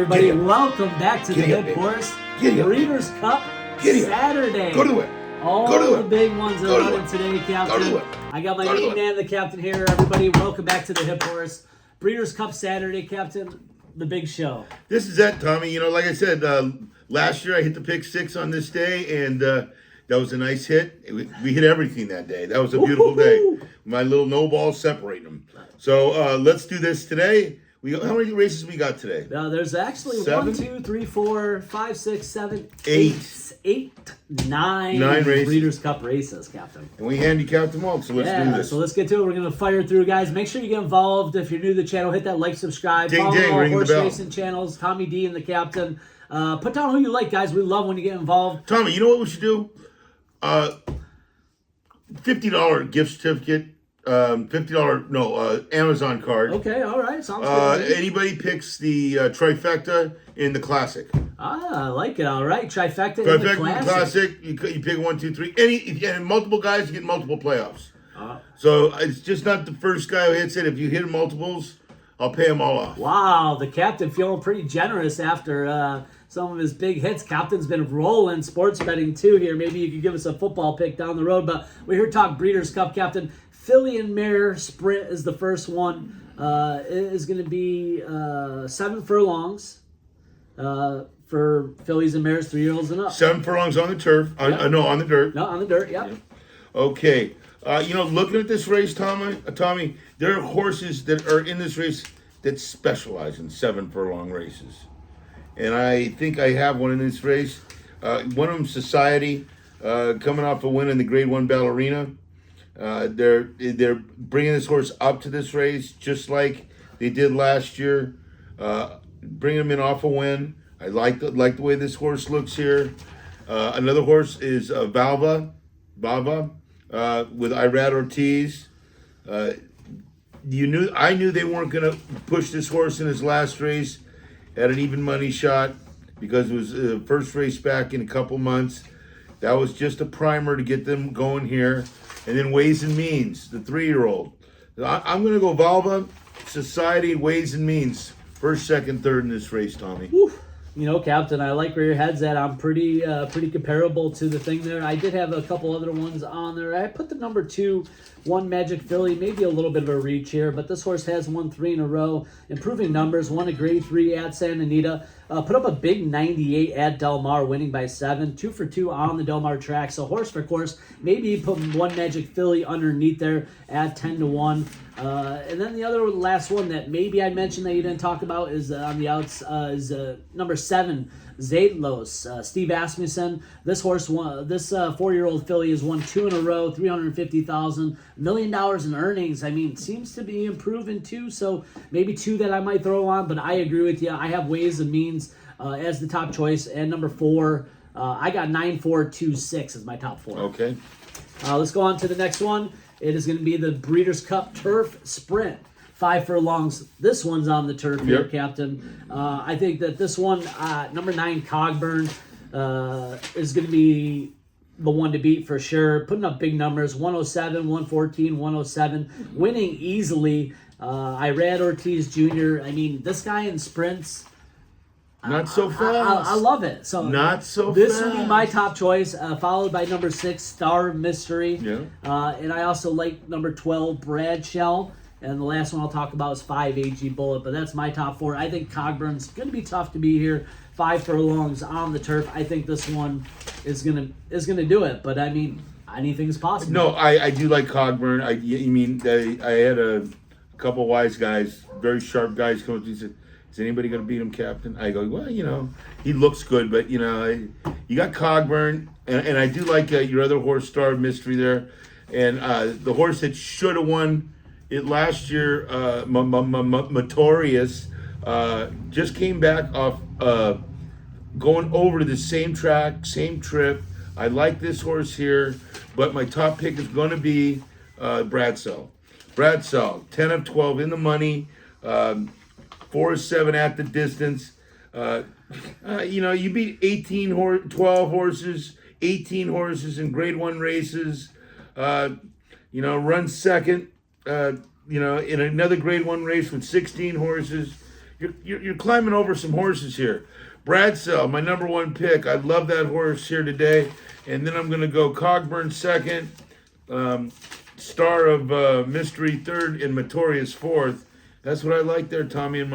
everybody. Welcome back to the Hip Horse Breeders' Cup Saturday. Go to it. All the big ones are running today, Captain. I got my main man, the Captain, here. Everybody, welcome back to the Hip Horse Breeders' Cup Saturday, Captain. The big show. This is it, Tommy. You know, like I said, last year I hit the pick 6 on this day, and that was a nice hit. We hit everything that day. That was a beautiful day. My little no balls separating them. So let's do this today. How many races we got today? There's actually 7? 1, 2, 3, 4, 5, 6, 7, 9 races. Breeders' Cup races, Captain. And we handicapped them all, so let's do this. So let's get to it. We're going to fire through, guys. Make sure you get involved. If you're new to the channel, hit that like, subscribe. Ding, follow ding, all ring the horse bell. racing channels, Tommy D and the Captain. Put down who you like, guys. We love when you get involved. Tommy, you know what we should do? $50 gift certificate. $50 Amazon card. Okay, all right, sounds good. Anybody picks the trifecta in the classic. I like it. All right, trifecta in the classic. You pick 1, 2, 3. And multiple guys, you get multiple playoffs. So it's just not the first guy who hits it. If you hit multiples, I'll pay them all off. Wow, the Captain feeling pretty generous after some of his big hits. Captain's been rolling sports betting too here. Maybe you could give us a football pick down the road. But we're here to talk Breeders' Cup, Captain. Filly and Mare Sprint is the first one. It is going to be 7 furlongs for fillies and mares, 3-year-olds and up. 7 furlongs on the turf. On the dirt. No, on the dirt, yep. Okay. Looking at this race, Tommy, there are horses that are in this race that specialize in 7 furlong races. And I think I have one in this race. One of them, Society, coming off a win in the Grade 1 Ballerina. They're bringing this horse up to this race just like they did last year. Bringing him in off a win. I like the way this horse looks here. Another horse is Bava with Irad Ortiz. I knew they weren't going to push this horse in his last race. Had an even money shot because it was the first race back in a couple months. That was just a primer to get them going here. And then Ways and Means, the 3-year-old. I'm going to go Valva, Society, Ways and Means. First, second, third in this race, Tommy. Whew. You know, Captain, I like where your head's at. I'm pretty comparable to the thing there. I did have a couple other ones on there. I put the number 2, One Magic Filly, maybe a little bit of a reach here, but this horse has won 3 in a row. Improving numbers, won a Grade 3 at Santa Anita. Put up a big 98 at Del Mar, winning by 7. 2 for 2 on the Del Mar track. So horse for course, maybe put One Magic Filly underneath there at 10-1. And then the last one that maybe I mentioned that you didn't talk about is on the outs is number 7, Zaidlos. Steve Asmussen. This horse won. This 4-year-old filly has won 2 in a row, $350,000, $1 million in earnings. I mean, seems to be improving too. So maybe 2 that I might throw on. But I agree with you. I have Ways and Means as the top choice, and number 4. I got 9-4-2-6 as my top 4. Okay. Let's go on to the next one. It is going to be the Breeders' Cup Turf Sprint. 5 furlongs. This one's on the turf here, Captain. I think that this one, number 9, Cogburn, is going to be the one to beat for sure. Putting up big numbers, 107, 114, 107. Winning easily. Irad Ortiz Jr. I mean, this guy in sprints... Not so fast. I love it. So not so this fast. would be my top choice, followed by number 6, Star Mystery. Yeah. And I also like number 12, Brad Shell. And the last one I'll talk about is 5, AG Bullet. But that's my top 4. I think Cogburn's going to be tough to be here. 5 furlongs on the turf. I think this one is gonna do it. But I mean, anything's possible. No, I do like Cogburn. I had a couple wise guys, very sharp guys come up to me and said, is anybody going to beat him, Captain? I go, well, he looks good, but, you got Cogburn, and I do like your other horse, Star Mystery there, and the horse that should have won it last year, Motorius, just came back off going over to the same track, same trip. I like this horse here, but my top pick is going to be Bradsell. Bradsell, 10 of 12 in the money, 4 of 7 at the distance. You beat 12 horses, 18 horses in Grade 1 races. Run second, in another Grade 1 race with 16 horses. you're climbing over some horses here. Bradsell, my number one pick. I love that horse here today. And then I'm going to go Cogburn second, Star of Mystery third, and Matorius fourth. That's what I like there, Tommy, in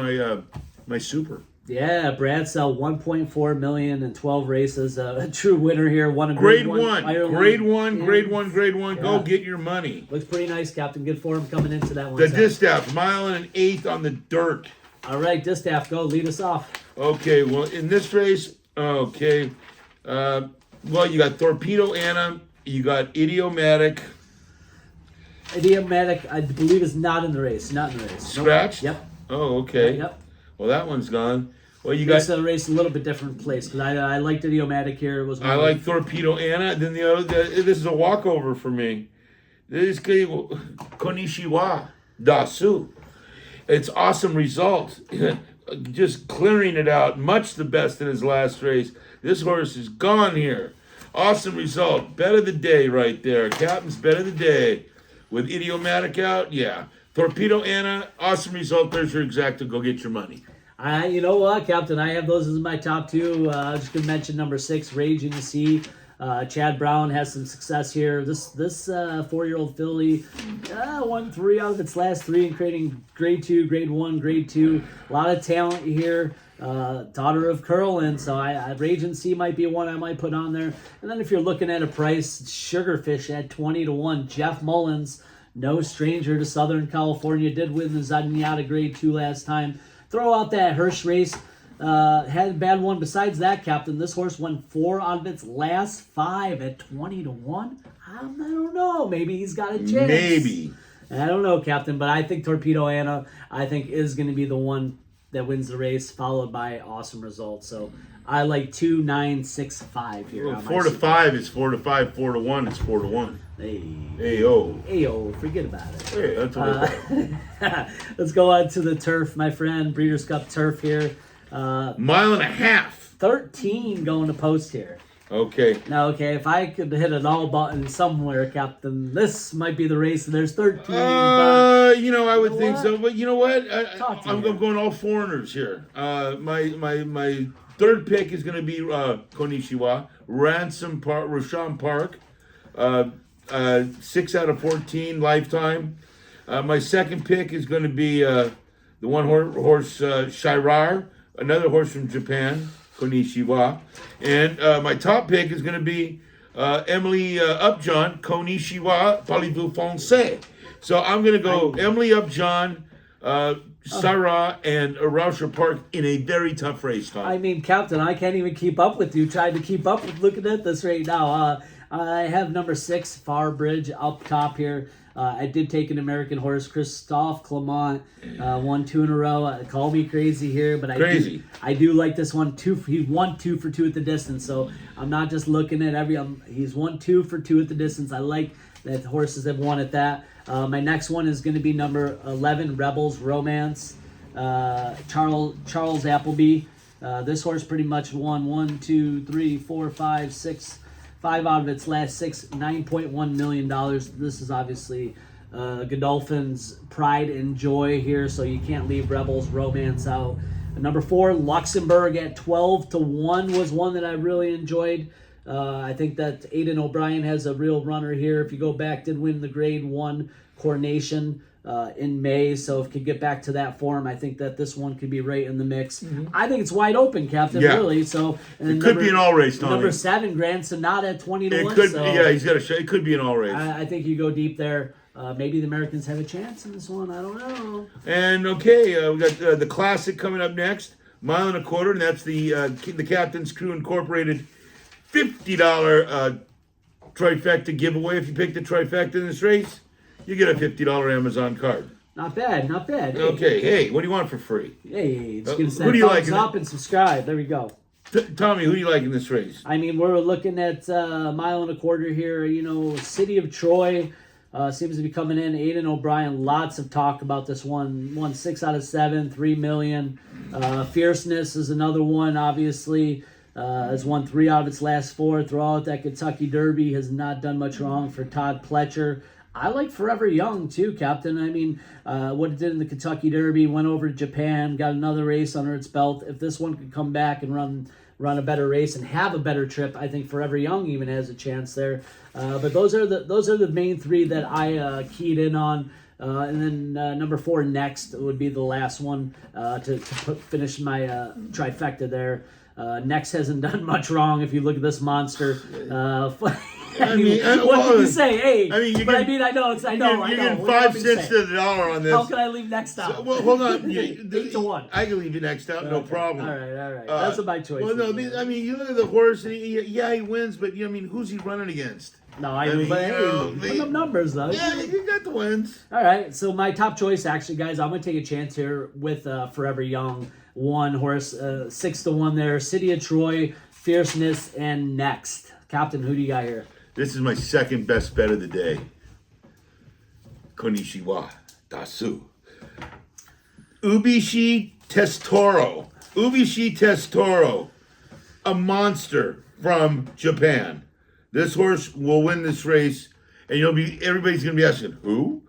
my super. Yeah, Bradsell, 1.4 million in 12 races. A true winner here. Won a Grade one. one. Ireland. Grade one. Yeah. Go get your money. Looks pretty nice, Captain. Good for him coming into that one. The Distaff, mile and an eighth on the dirt. All right, Distaff, go lead us off. Okay, well, in this race, okay, well, you got Torpedo Anna, you got Idiomatic. Idiomatic, I believe, is not in the race. Not in the race. Scratched? Nope. Yep. Oh, okay. Yep. Well, that one's gone. Well, you Makes got. the race a little bit different place because I liked Idiomatic here. It was I like Torpedo Anna. Then the other. This is a walkover for me. This guy, Konishiwa Dasu. It's awesome result. Just clearing it out. Much the best in his last race. This horse is gone here. Awesome result. Bet of the day right there. Captain's bet of the day. With Idiomatic out, yeah. Torpedo Anna, awesome result. There's your exacta. Go get your money. You know what, Captain? I have those as my top two. I'm just gonna mention number 6, Raging the Sea. Chad Brown has some success here. This 4-year-old filly won 3 out of its last 3 in creating grade 2, grade 1, grade 2. A lot of talent here. Daughter of Curlin, so Raging Sea might be one I might put on there. And then if you're looking at a price, Sugarfish at 20-1. Jeff Mullins, no stranger to Southern California, did win the Zenyatta grade 2 last time. Throw out that Hirsch race. Had a bad one. Besides that, Captain, this horse won 4 out of its last 5 at 20-1. I don't know. Maybe he's got a chance. Maybe. I don't know, Captain, but I think Torpedo Anna, is going to be the one that wins the race, followed by awesome results. So I like 2, 9, 6, 5 here. Well, 4 to 5 is 4 to 5. 4 to 1 is 4 to 1. Hey, forget about it. Hey, that's what I thought. Let's go on to the turf, my friend. Breeders' Cup turf here. Mile and a half. 13 going to post here. Okay. Now, if I could hit an all button somewhere, Captain, this might be the race. And there's 13. I would think so, but you know what? I'm going all foreigners here. My third pick is going to be Konishiwa, Roshan Park, 6 out of 14 lifetime. My second pick is going to be the one horse Shirar, another horse from Japan, Konishiwa. And my top pick is going to be Emily Upjohn, Konishiwa, Parlez-vous Français. So I'm going to go Emily Upjohn, Sarah, and Rauscher Park in a very tough race, Tom. I mean, Captain, I can't even keep up with you. Trying to keep up with looking at this right now. I have number 6, Farbridge, up top here. I did take an American horse, Christophe Clement, won 2 in a row. Call me crazy here, but I do like this one. He won 2 for 2 at the distance, so I'm not just looking at he's won 2 for 2 at the distance. I like that horses have won at that. My next one is going to be number 11, Rebels Romance, Charles Appleby. This horse pretty much won 1, 2, 3, 4, 5, 6. 5 out of its last 6, $9.1 million. This is obviously Godolphin's pride and joy here, so you can't leave Rebels Romance out. Number 4, Luxembourg at 12-1 was one that I really enjoyed. I think that Aidan O'Brien has a real runner here. If you go back, did win the Grade 1 Coronation in May, so if you could get back to that form, I think that this one could be right in the mix. Mm-hmm. I think it's wide open, Captain, really. So it could be an all race, Tommy. Number 7, Grand Sonata at 20-1. It could, he's got a shot. It could be an all race. I think you go deep there. Maybe the Americans have a chance in this one. I don't know. And we got the Classic coming up next, 1.25 miles, and that's the Captain's Crew Incorporated $50 trifecta giveaway. If you pick the trifecta in this race, you get a $50 Amazon card. Not bad. Hey. Okay, hey, what do you want for free? Hey, just gonna say thumbs up and subscribe. There we go. Tommy, who do you like in this race? I mean, we're looking at 1.25 miles here. City of Troy seems to be coming in. Aidan O'Brien, lots of talk about this one. Won 6 out of 7, $3 million. Fierceness is another one, obviously. Has won 3 out of its last 4. Throughout that Kentucky Derby, has not done much wrong for Todd Pletcher. I like Forever Young too, Captain. I mean, what it did in the Kentucky Derby, went over to Japan, got another race under its belt. If this one could come back and run a better race and have a better trip, I think Forever Young even has a chance there. But those are the main three that I keyed in on. And then number 4 next would be the last one to finish my trifecta there. Next hasn't done much wrong if you look at this monster. What can you say? Hey, I know it's. I know. You're getting 5 cents to the dollar on this. How can I leave next out? So, well, hold on. 8-1. I can leave you next out, no problem. All right. That's my choice. Well, no, you look at the horse, and he wins, but who's he running against? No, put up numbers though. Yeah, you got the wins. All right, so my top choice, actually, guys, I'm gonna take a chance here with Forever Young, 1 horse, 6-1 there. City of Troy, Fierceness, and Next. Captain, who do you got here? This is my second best bet of the day. Konnichiwa, Dasu. Ubishi Testoro. Ubishi Testoro. A monster from Japan. This horse will win this race, and everybody's gonna be asking, who?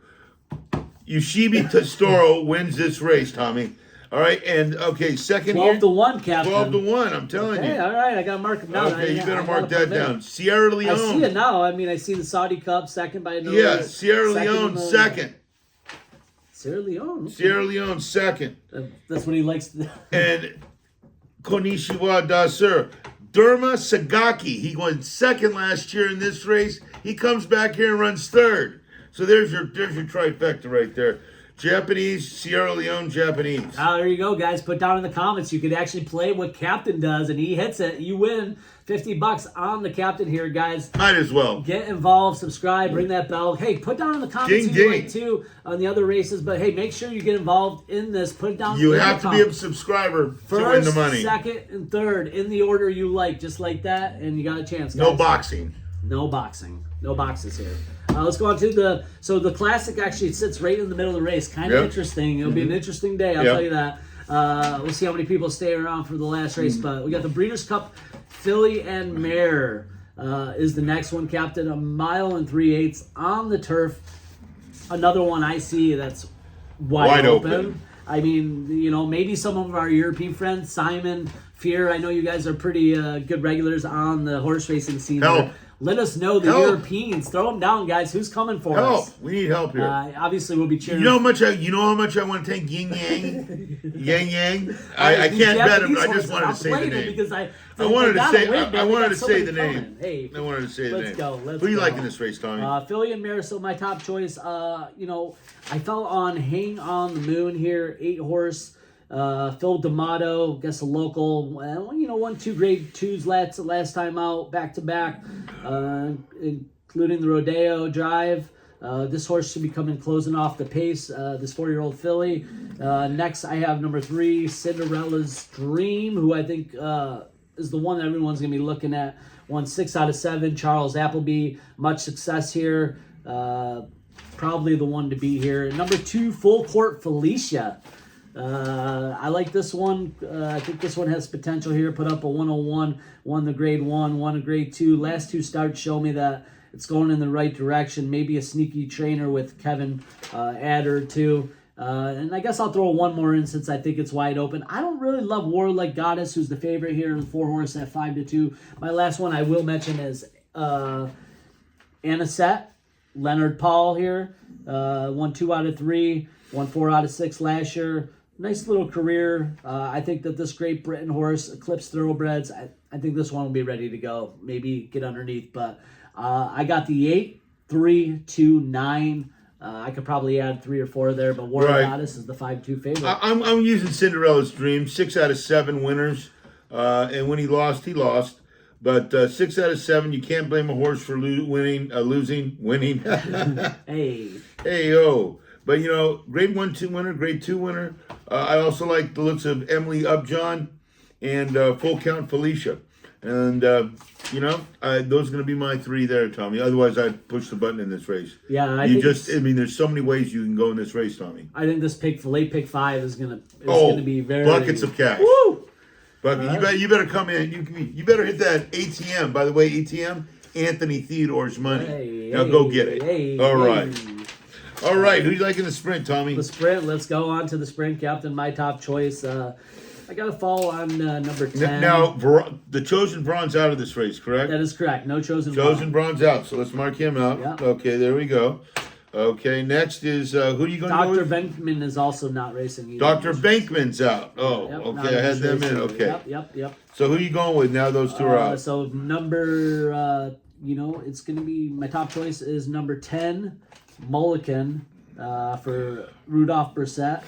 Yoshibi Testoro wins this race, Tommy. All right, and second 12-1, Captain. 12-1, I'm telling you. All right, I gotta mark him down. Okay, you better mark that down. Sierra Leone. I see it now. I see the Saudi Cup second by another. Yeah, Sierra Leone second. Sierra Leone. Okay. Sierra Leone second. That's what he likes. And Konnichiwa Dasur. Derma Sagaki. He won second last year in this race. He comes back here and runs third. So there's your trifecta right there. Japanese, Sierra Leone, Japanese. There you go, guys. Put down in the comments. You could actually play what Captain does, and he hits it. You win $50 on the Captain here, guys. Might as well. Get involved, subscribe, ring that bell. Hey, put down in the comments who you like too on the other races. But hey, make sure you get involved in this. Put it down. You have to be a subscriber to win the money. First, second, and third in the order you like, just like that, and you got a chance, guys. No boxing. No boxing. No boxes here. Let's go on to the Classic. Actually sits right in the middle of the race. Kind of interesting. It'll be an interesting day, I'll tell you that. We'll see how many people stay around for the last race. But we got the Breeders' Cup Filly and Mare is the next one, Captain. 1 mile and 3/8 on the turf. Another one I see that's wide open. Maybe some of our European friends, Simon, Fear. I know you guys are pretty good regulars on the horse racing scene. Help. Let us know, the Europeans. Throw them down, guys. Who's coming for us? We need help here. Obviously, we'll be cheering. You know how much I want to take Yin Yang? Yang. I can't bet him, but I just wanted to say the name. Because I wanted to say the coming. name. Hey, I wanted to say the name. Let's go. Who you like in this race, Tommy? Filly and Mare, so my top choice. I fell on Hang on the Moon here, 8 horse. Phil D'Amato, guess a local, won 2 grade 2s last time out, back to back, including the Rodeo Drive. This horse should be closing off the pace, this 4-year-old filly. Next, I have number 3, Cinderella's Dream, who I think is the one that everyone's going to be looking at. Won 6 out of 7, Charles Appleby. Much success here. Probably the one to beat here. Number 2, Full Court Felicia. I like this one. I think this one has potential here. Put up a 101, won the grade 1, won a grade 2. Last 2 starts show me that it's going in the right direction. Maybe a sneaky trainer with Kevin Adder too. And I guess I'll throw one more in since I think it's wide open. I don't really love Warlike Goddess, who's the favorite here in the 4 horse at 5-2. My last one I will mention is Anisette, Leonard Paul here. Won 2 out of 3, won 4 out of 6 last year. Nice little career. I think that this Great Britain horse, Eclipse Thoroughbreds, I think this one will be ready to go. Maybe get underneath. But I got the 8, 3, 2, 9. I could probably add 3 or 4 there, but Warrior Goddess is the 5-2 favorite. I'm using Cinderella's Dream. 6 out of 7 winners. And when he lost, he lost. But 6 out of 7, you can't blame a horse for losing. Hey, yo. But, grade 1, 2 winner, grade 2 winner. I also like the looks of Emily Upjohn and Full Count Felicia. And, those are going to be my 3 there, Tommy. Otherwise, I'd push the button in this race. Yeah, there's so many ways you can go in this race, Tommy. I think this late pick 5 is going to be very... buckets of cash. Woo! But you better come in. You better hit that ATM. By the way, ATM, Anthony Theodore's money. Hey, Now go get it. Hey, All right. hey. All right. Who do you like in the sprint, Tommy? The sprint. Let's go on to the sprint, Captain. My top choice. I got to fall on number 10. Now, the chosen bronze out of this race, correct? That is correct. No chosen. Chosen bronze out. So let's mark him out. Yep. Okay, there we go. Okay, next is who are you going to go Dr. with? Venkman is also not racing either. Dr. Venkman's out. Oh, Yep, okay. I had them in. Okay. Yep. So who are you going with now? Those two are out. So number, it's going to be, my top choice is number 10, Mulligan, for Rudolph Brissett.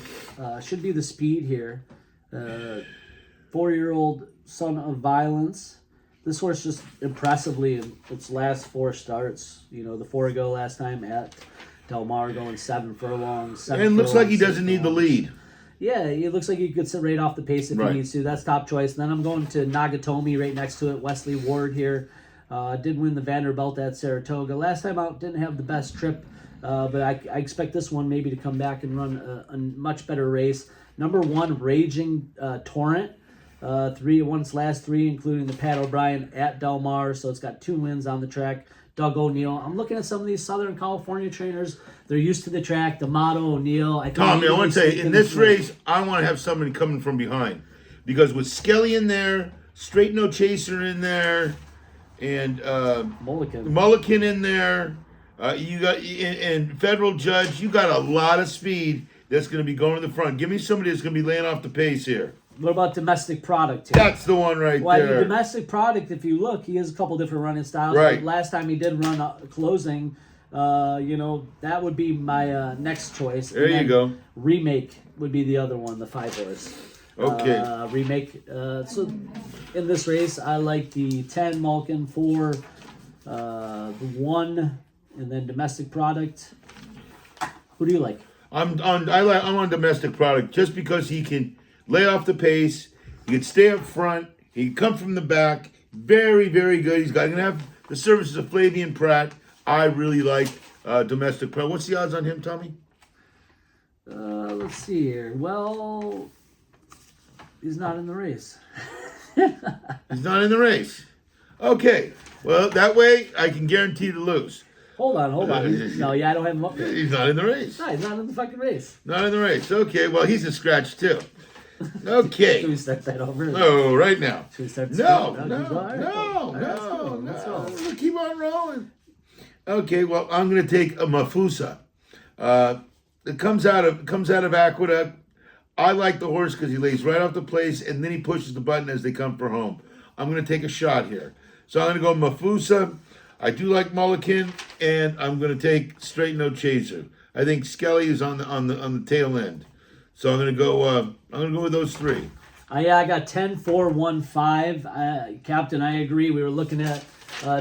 Should be the speed here. 4-year-old son of violence. This horse just impressively in its last 4 starts. The 4 ago last time at Del Mar going 7 furlongs. And it looks like he doesn't need the lead. Yeah, it looks like he could sit right off the pace if he needs to. That's top choice. Then I'm going to Nagatomi right next to it. Wesley Ward here. Did win the Vanderbilt at Saratoga. Last time out, didn't have the best trip. But I expect this one maybe to come back and run a much better race. Number 1, Raging Torrent. 3 won its last 3, including the Pat O'Brien at Del Mar. So it's got 2 wins on the track. Doug O'Neill. I'm looking at some of these Southern California trainers. They're used to the track. D'Amato, O'Neill. Tommy, I want to say, in this race, I want to have somebody coming from behind. Because with Skelly in there, Straight No Chaser in there, and Mulligan in there, you got and Federal Judge, you got a lot of speed that's going to be going to the front. Give me somebody that's going to be laying off the pace here. What about Domestic Product here? That's the one right well, there. Domestic Product, if you look, he has a couple different running styles. Right. Last time he did run a closing, that would be my next choice. There you go. Remake would be the other one, the 5-horse. Okay. Remake. So in this race, I like the 10 Malkin, 4, the 1, and then Domestic Product. Who do you like? I'm on Domestic Product just because he can lay off the pace. He can stay up front. He can come from the back. Very, very good. He's going to have the services of Flavian Pratt. I really like Domestic Product. What's the odds on him, Tommy? Let's see here. Well, he's not in the race. He's not in the race. Okay. Well, that way I can guarantee to lose. Hold on. No, I don't have him up there. He's not in the race. No, he's not in the fucking race. Not in the race. Okay. Well, he's a scratch too. Okay. Should we start that over? Oh, right now. Should we start? No. Let's go. We'll keep on rolling. Okay. Well, I'm going to take a Mafusa. It comes out of Aqueduct. I like the horse because he lays right off the place and then he pushes the button as they come for home. I'm going to take a shot here. So I'm going to go Mafusa. I do like Mulligan, and I'm going to take Straight No Chaser. I think Skelly is on the tail end. So I'm going to go with those 3. I got 10, 4, 1, 5. Captain, I agree. We were looking at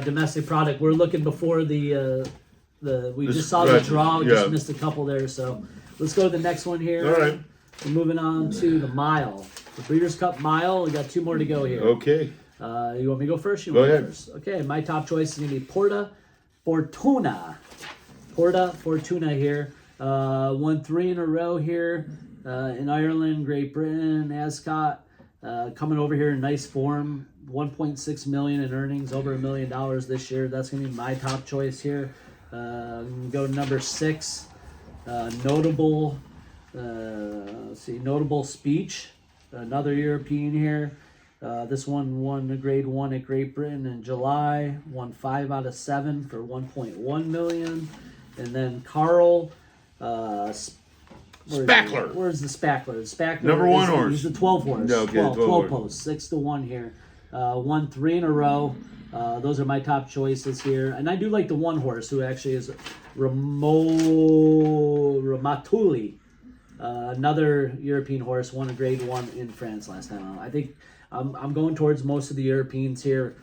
Domestic Product. We're looking before we just saw the draw. We just missed a couple there. So let's go to the next one here. All right. We're moving on to the mile. The Breeders' Cup Mile. We got 2 more to go here. Okay. You want me to go first? Go ahead. First? Okay, my top choice is going to be Porta Fortuna. Porta Fortuna here. Won 3 in a row here in Ireland, Great Britain, Ascot. Coming over here in nice form. 1.6 million in earnings, over $1 million this year. That's going to be my top choice here. Go to number 6. Notable Speech. Another European here. This one won a grade 1 at Great Britain in July. Won 5 out of 7 for 1.1 million. And then Carl Spackler. Where's the Spackler? The Spackler number 1 horse. He's the 12 horse. No, okay, 12 post. 6-1 here. Won 3 in a row. Those are my top choices here. And I do like the 1 horse who actually is Ramatuli. Another European horse, won a grade 1 in France last time. I think I'm going towards most of the Europeans here.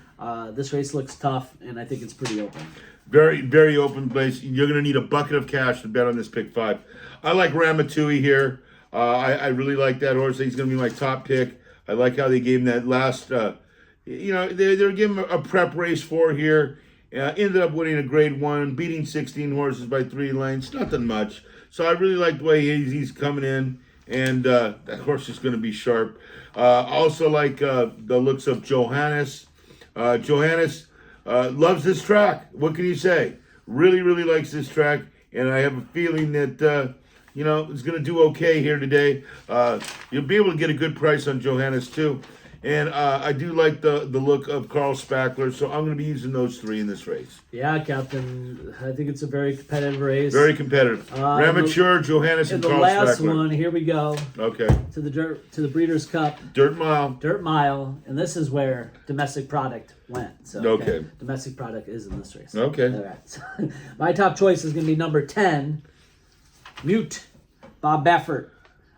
This race looks tough, and I think it's pretty open. Very, very open place. You're going to need a bucket of cash to bet on this pick 5. I like Ramatui here. I really like that horse. He's going to be my top pick. I like how they gave him that last, they're giving him a prep race 4 here. Ended up winning a grade 1, beating 16 horses by 3 lengths. Nothing much. So I really like the way he's coming in. And that horse is going to be sharp. Also like the looks of Johannes. Johannes, Loves this track. What can you say? Really, really likes this track, and I have a feeling that it's going to do okay here today. You'll be able to get a good price on Johannes too, and I do like the look of Carl Spackler, so I'm going to be using those 3 in this race. Yeah, Captain. I think it's a very competitive race. Very competitive. Ramature, Johannes, and Carl Spackler. The last one, here we go. Okay. To the Breeders' Cup. Dirt Mile, and this is where Domestic Product went. So okay. Domestic Product is in this race. Okay. All right. So, my top choice is going to be number 10, Mute, Bob Baffert.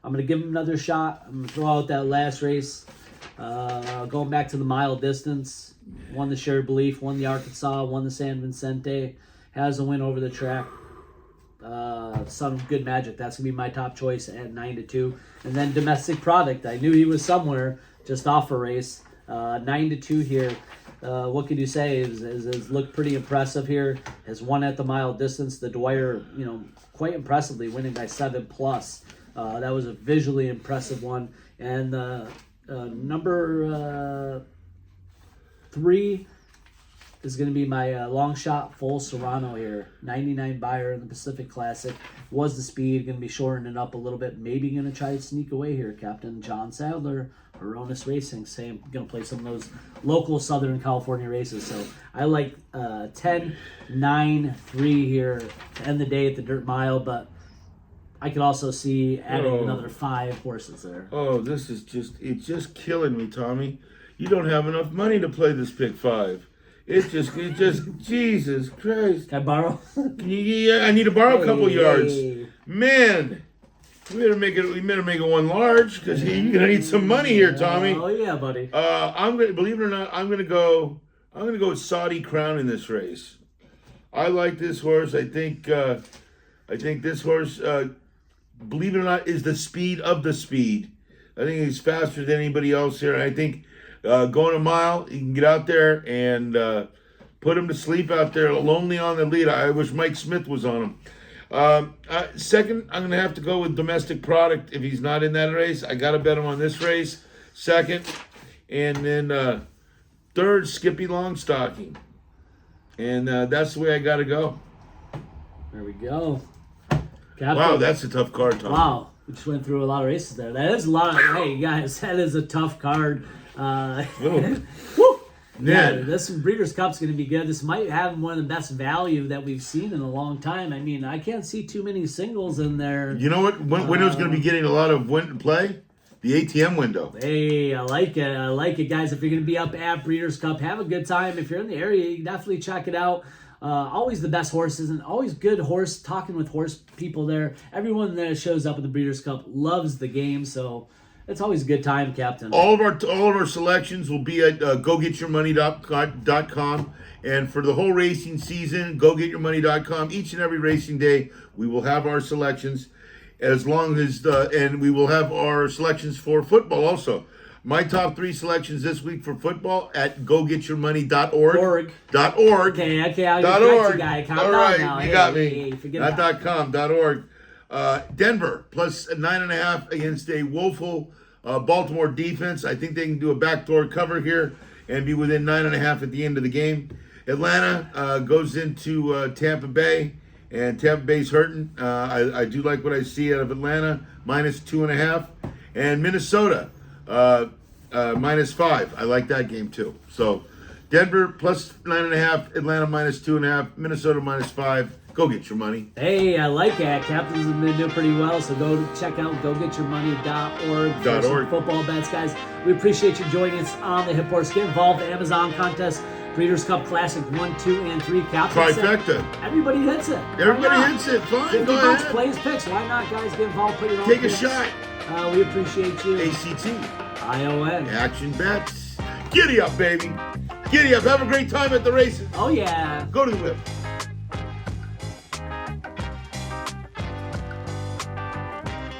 I'm going to give him another shot. I'm going to throw out that last race. Going back to the mile distance, won the Shared Belief, won the Arkansas, won the San Vicente, has a win over the track. Son of Good Magic, that's going to be my top choice at 9-2. And then Domestic Product, I knew he was somewhere just off a race. 9-2 here. What can you say? Is looked pretty impressive here. Has won at the mile distance. The Dwyer, quite impressively winning by 7+. That was a visually impressive one. And number 3 is going to be my long shot Full Serrano here. 99 buyer in the Pacific Classic. Was the speed. Going to be shortening it up a little bit. Maybe going to try to sneak away here. Captain John Sadler, Aronis Racing, saying going to play some of those local Southern California races. So I like 10, 9, 3 here to end the day at the Dirt Mile, but I could also see adding another 5 horses there. Oh, it's just killing me, Tommy. You don't have enough money to play this pick 5. It just, Jesus Christ. Can I borrow? Yeah, I need to borrow a couple yards. Man, we better make it one large because you're gonna need some money here, Tommy. Oh yeah, buddy. Believe it or not, I'm gonna go with Saudi Crown in this race. I like this horse. I think this horse, believe it or not, is the speed of the speed. I think he's faster than anybody else here. And I think going a mile, he can get out there and put him to sleep out there, lonely on the lead. I wish Mike Smith was on him. Second, I'm going to have to go with Domestic Product if he's not in that race. I got to bet him on this race. Second. And then third, Skippy Longstocking. And that's the way I got to go. There we go. Captain. Wow, that's a tough card, Tom. Wow, we just went through a lot of races there. That is a lot. Hey, guys, that is a tough card. Woo. Yeah, this Breeders' Cup's going to be good. This might have one of the best value that we've seen in a long time. I mean, I can't see too many singles in there. You know what window's going to be getting a lot of play? The ATM window. Hey, I like it. I like it, guys. If you're going to be up at Breeders' Cup, have a good time. If you're in the area, you can definitely check it out. Always the best horses and always good horse, talking with horse people there. Everyone that shows up at the Breeders' Cup loves the game, so it's always a good time, Captain. All of our selections will be at gogetyourmoney.com. And for the whole racing season, gogetyourmoney.com. Each and every racing day, we will have our selections. As long as and we will have our selections for football also. My top 3 selections this week for football at gogetyourmoney.org. Okay, I got you, guy. All right, now. You got me. Hey, not .com, .org. Denver plus 9.5 against a woeful Baltimore defense. I think they can do a backdoor cover here and be within 9.5 at the end of the game. Atlanta goes into Tampa Bay, and Tampa Bay's hurting. I do like what I see out of Atlanta, minus 2.5. And Minnesota, minus 5. I like that game too. So Denver plus 9.5, Atlanta minus 2.5, Minnesota minus 5. Go get your money. Hey, I like that. Captains have been doing pretty well, so go check out gogetyourmoney.org for some football bets, guys. We appreciate you joining us on the Hip Horse. Get involved. The Amazon contest, Breeders' Cup Classic 1, 2, and 3. Trifecta. Everybody hits it. Everybody hits it. Fine. 50 bucks, plays picks. Why not, guys? Get involved. Put your own Take picks. a shot. We appreciate you. ACT. ION. Action bets. Giddy up, baby. Giddy up. Have a great time at the races. Oh, yeah. Go to the whip.